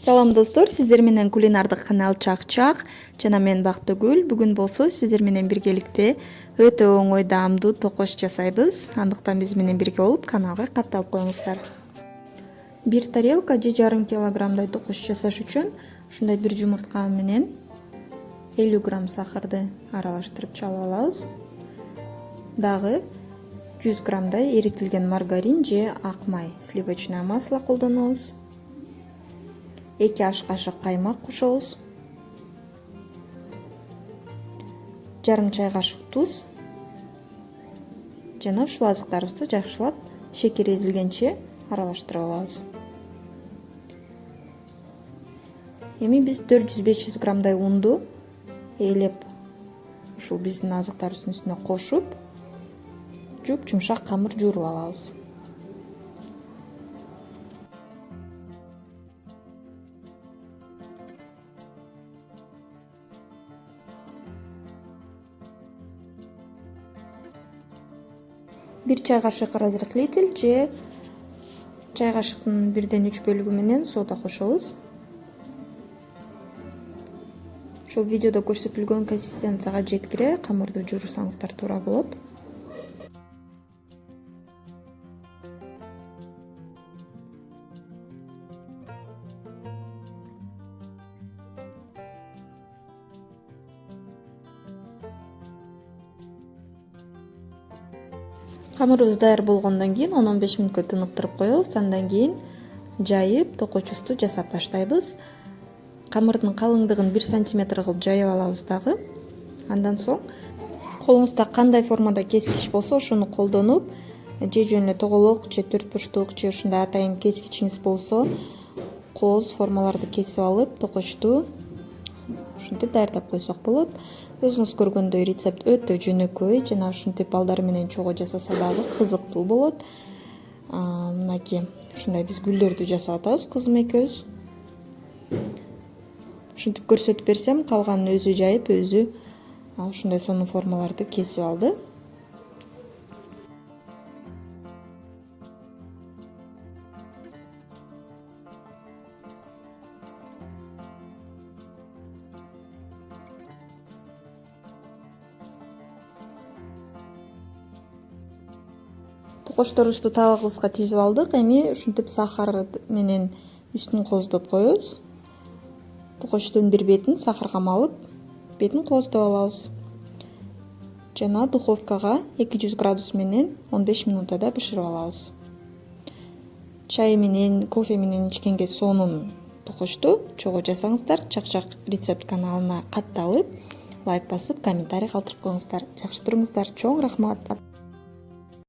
Салам достор, сиздер менен кулинардык канал Чак жана мен Бактыгүл. Бүгүн болсо сиздер менен биргеликте өтө оңой даамдуу токош жасайбыз. Андыктан биз менен бирге болуп каналга катталып коюңуздар. Бир тарелка же жарым килограммдай токош жасаш үчүн ушундай бир жумуртка менен 50 грамм сахарды аралаштырып чалып алабыз. Дагы 100 граммдай эритилген маргарин же ак май, сливочное масло колдонобуз. 2 аш кашык каймак кошобуз. Жарым чай кашык туз. Жана ушул азыктарыбызды жакшылап шекер эзилгенче аралаштырып алабыз. Эми биз 400-500 граммдай унду ээлеп ушул биздин азыктарыбыздын үстүнө кошуп, жуп-жумшак камыр жууруп алабыз. Бир чай кашык разрыхлитель же чай кашыктын 1/3 бөлүгү менен сода кошобуз. Ушул видеодо көрсөтүлгөн консистенцияга жеткире камырды жуурсаңыздар туура болот. Камырыбыз даяр болгондон кийин 10-15 мүнөткө тыныктырып коебуз. Андан кийин жайып, токочубузду жасап баштайбыз. Камырдын калыңдыгын 1 сантиметр кылып жайып алабыз дагы. Андан соң колуңузда кандай формада кескич болсо ошону колдонуп, же жөн эле тоголок, же төрт бурчтук, же ушундай атайын кескичиңиз болсо, кооз формаларды кесип алып, токочту ушинтип даярдап койсок болот. Өзүңүз көргөндөй рецепт өтө жөнөкөй, жана ушинтип балдар менен чогуу жасаса дагы кызыктуу болот. Мынакей ушундай биз гүлдөрдү жасап атабыз кызым экөөбүз. Ушинтип көрсөтүп берсем, калганын өзү жайып, өзү ушундай сонун формаларды кесип алды. Токочторубузду табагыбызга тизип алдык. Эми ушинтип сахар менен үстүн кооздоп коебуз. Токочтун бир бетин сахарга малып, бетин кооздоп алабыз. Жана духовкага 200 градус менен 15 минутада бышырып алабыз. Чай менен, кофе менен ичкенге сонун токочту чогуу жасаңыздар. Чак рецепт каналына катталып, лайк басып, комментарий калтырып коюңуздар. Жакшы туруңуздар. Чоң рахмат.